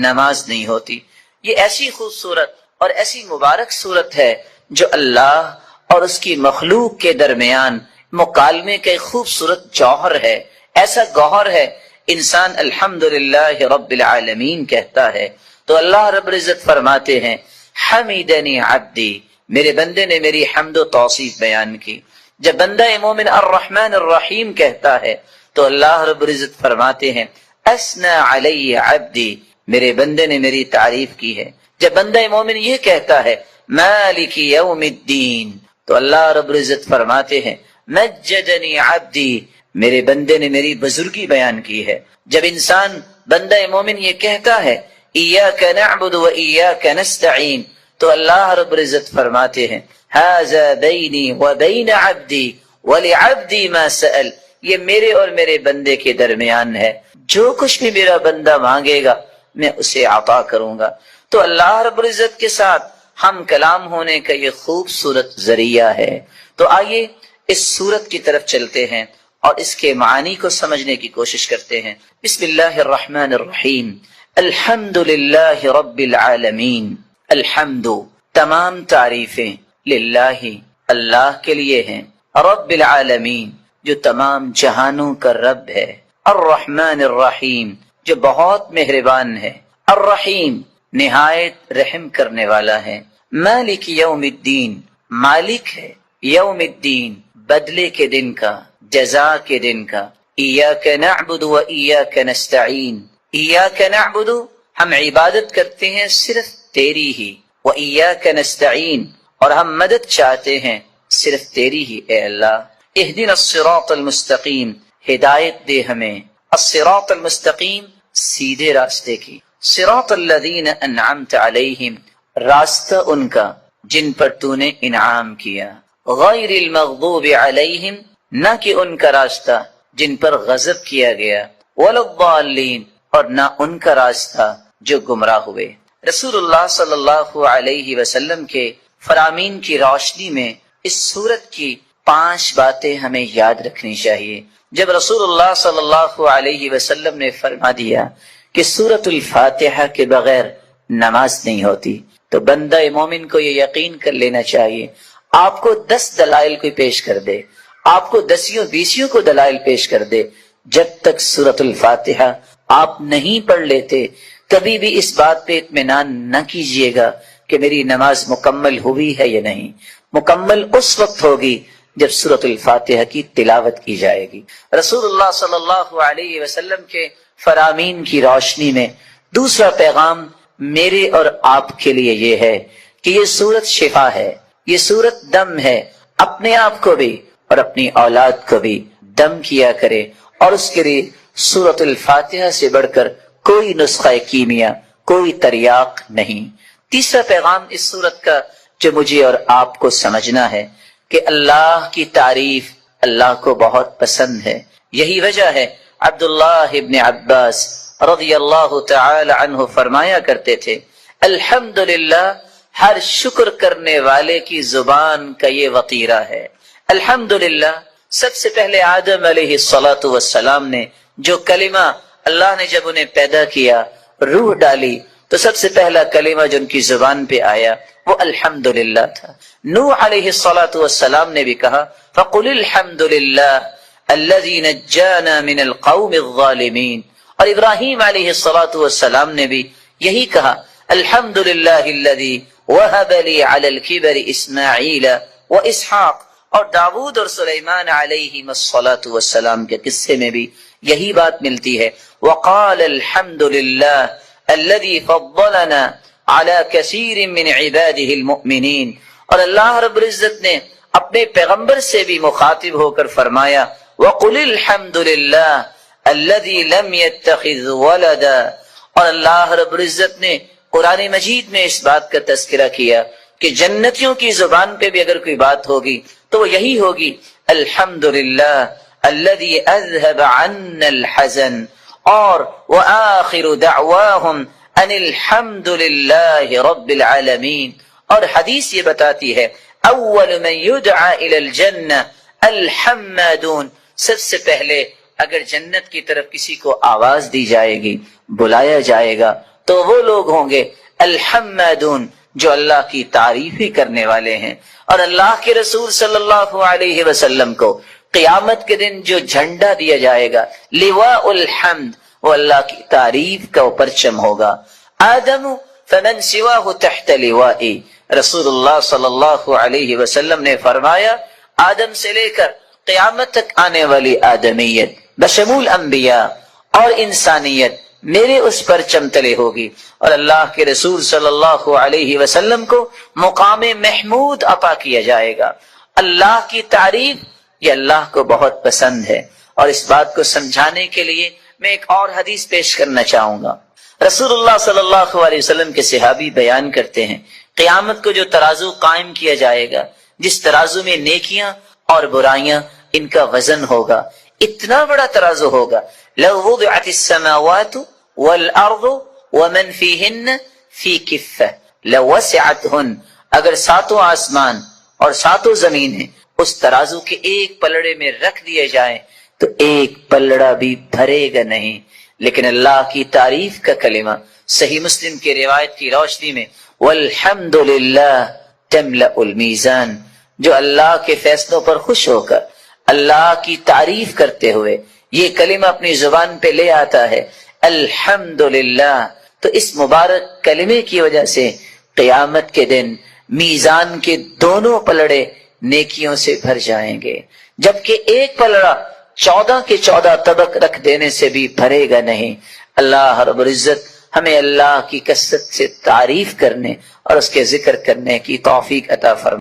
S1: نماز نہیں ہوتی. یہ ایسی خوبصورت اور ایسی مبارک صورت ہے جو اللہ اور اس کی مخلوق کے درمیان مکالمے کا ایک خوبصورت جوہر ہے. ایسا گوہر ہے انسان الحمدللہ رب العالمین کہتا ہے تو اللہ رب العزت فرماتے ہیں حمیدنی عبدی، میرے بندے نے میری حمد و توصیف بیان کی. جب بندہ مومن الرحمن الرحیم کہتا ہے تو اللہ رب العزت فرماتے ہیں اثنى علی عبدی، میرے بندے نے میری تعریف کی ہے. جب بندہ مومن یہ کہتا ہے مالک یوم الدین تو اللہ رب العزت فرماتے ہیں مجدنی عبدی، میرے بندے نے میری بزرگی بیان کی ہے. جب انسان بندہ مومن یہ کہتا ہے ایاک نعبد و ایاک نستعین تو اللہ رب العزت فرماتے ہیں ھذا بینی و بین عبدی ولعبدی ما سأل، یہ میرے اور میرے بندے کے درمیان ہے، جو کچھ بھی میرا بندہ مانگے گا میں اسے عطا کروں گا. تو اللہ رب العزت کے ساتھ ہم کلام ہونے کا یہ خوبصورت ذریعہ ہے. تو آئیے اس سورت کی طرف چلتے ہیں اور اس کے معانی کو سمجھنے کی کوشش کرتے ہیں. بسم اللہ الرحمن الرحیم. الحمد للہ رب العالمین. الحمد، تمام تعریفیں، للہ، اللہ کے لیے ہیں، رب العالمین، جو تمام جہانوں کا رب ہے، الرحمن الرحیم، جو بہت مہربان ہے، الرحیم، نہایت رحم کرنے والا ہے، مالک یوم الدین، مالک ہے یوم الدین، بدلے کے دن کا، جزا کے دن کا. ایاک نعبد و ایاک نستعین، ایاک نعبد، ہم عبادت کرتے ہیں صرف تیری ہی، و ایاک نستعین، اور ہم مدد چاہتے ہیں صرف تیری ہی اے اللہ۔ اہدنا الصراط المستقیم، ہدایت دے ہمیں الصراط المستقیم، سیدھے راستے کی، صراط الذین انعمت علیہم، راستہ ان کا جن پر تو نے انعام کیا، غیر المغضوب علیہم، نہ کہ ان کا راستہ جن پر غضب کیا گیا، ولا الضالین، اور نہ ان کا راستہ جو گمراہ ہوئے۔ رسول اللہ صلی اللہ علیہ وسلم کے فرامین کی روشنی میں اس سورت کی 5 باتیں ہمیں یاد رکھنی چاہیے۔ جب رسول اللہ صلی اللہ علیہ وسلم نے فرما دیا کہ سورت الفاتحہ کے بغیر نماز نہیں ہوتی، تو بندہ مومن کو یہ یقین کر لینا چاہیے، آپ کو 10 دلائل کوئی پیش کر دے، آپ کو 10 کو دلائل پیش کر دے، جب تک سورت الفاتحہ آپ نہیں پڑھ لیتے کبھی بھی اس بات پہ اطمینان نہ کیجیے گا کہ میری نماز مکمل ہوئی ہے یا نہیں۔ مکمل اس وقت ہوگی جب سورت الفاتحہ کی تلاوت کی جائے گی۔ رسول اللہ صلی اللہ علیہ وسلم کے فرامین کی روشنی میں دوسرا پیغام میرے اور آپ کے لیے یہ ہے کہ یہ سورت شفا ہے، یہ سورت دم ہے، اپنے آپ کو بھی اور اپنی اولاد کو بھی دم کیا کرے، اور اس کے لیے سورت الفاتحہ سے بڑھ کر کوئی نسخہ کیمیا، کوئی تریاق نہیں۔ تیسرا پیغام اس سورت کا جو مجھے اور آپ کو سمجھنا ہے کہ اللہ کی تعریف اللہ کو بہت پسند ہے۔ یہی وجہ ہے عبداللہ ابن عباس رضی اللہ تعالی عنہ فرمایا کرتے تھے، الحمدللہ ہر شکر کرنے والے کی زبان کا یہ وطیرہ ہے۔ الحمدللہ، سب سے پہلے آدم علیہ السلام نے جو کلمہ اللہ نے جب انہیں پیدا کیا، روح ڈالی، تو سب سے پہلا کلمہ جو ان کی زبان پہ آیا وہ الحمدللہ تھا۔ نوح علیہ السلام نے بھی کہا فَقُلِ الْحَمْدُ لِلَّهِ الَّذِي نَجَّانَا مِنَ الْقَوْمِ الظَّالِمِينَ، اور ابراہیم علیہ السلام نے بھی یہی کہا الحمدللہ الذی وہب لی علی الکبر اسماعیل و اسحاق، اور داود اور سلیمان علیہ السلام کے قصے میں بھی یہی بات ملتی ہے، وقال الحمدللہ الذی فضلنا علی کثیر من عباده المؤمنین، اور اللہ رب العزت نے اپنے پیغمبر سے بھی مخاطب ہو کر فرمایا وقل الحمدللہ الذی لم يتخذ ولدا، اور اللہ رب العزت نے قرآن مجید میں اس بات کا تذکرہ کیا کہ جنتیوں کی زبان پہ بھی اگر کوئی بات ہوگی تو وہ یہی ہوگی الحمدللہ الذی اذهب عنا الحزن، اور وآخر دعواہم ان الحمدللہ رب العالمین، اور حدیث یہ بتاتی ہے اول من یدعى الى الجنہ الحمادون، سب سے پہلے اگر جنت کی طرف کسی کو آواز دی جائے گی، بلایا جائے گا، تو وہ لوگ ہوں گے الحمادون جو اللہ کی تعریف ہی کرنے والے ہیں۔ اور اللہ کے رسول صلی اللہ علیہ وسلم کو قیامت کے دن جو جھنڈا دیا جائے گا لواء الحمد، وہ اللہ کی تعریف کا پرچم ہوگا۔ آدم فمن سواہ تحت لوائی، رسول اللہ صلی اللہ علیہ وسلم نے فرمایا آدم سے لے کر قیامت تک آنے والی آدمیت بشمول انبیاء اور انسانیت میرے اس پرچم تلے ہوگی، اور اللہ کے رسول صلی اللہ علیہ وسلم کو مقام محمود عطا کیا جائے گا۔ اللہ کی تعریف یہ اللہ کو بہت پسند ہے، اور اس بات کو سمجھانے کے لیے میں ایک اور حدیث پیش کرنا چاہوں گا۔ رسول اللہ صلی اللہ علیہ وسلم کے صحابی بیان کرتے ہیں قیامت کو جو ترازو قائم کیا جائے گا، جس ترازو میں نیکیاں اور برائیاں ان کا وزن ہوگا، اتنا بڑا ترازو ہوگا، لو وضعت السماوات والارض ومن فیہن فی کفہ لوسعتہن، اگر 7 آسمان اور 7 زمینیں اس ترازو کے ایک پلڑے میں رکھ دیے جائیں تو ایک پلڑا بھی بھرے گا نہیں۔ لیکن اللہ کی تعریف کا کلمہ صحیح مسلم کی روایت کی روشنی میں والحمدللہ تملأ المیزان، جو اللہ کے فیصلوں پر خوش ہو کر اللہ کی تعریف کرتے ہوئے یہ کلمہ اپنی زبان پہ لے آتا ہے الحمدللہ، تو اس مبارک کلمے کی وجہ سے قیامت کے دن میزان کے دونوں پلڑے نیکیوں سے بھر جائیں گے، جبکہ ایک پلڑا 14 کے 14 طبق رکھ دینے سے بھی بھرے گا نہیں۔ اللہ رب العزت ہمیں اللہ کی کثرت سے تعریف کرنے اور اس کے ذکر کرنے کی توفیق عطا فرمائے۔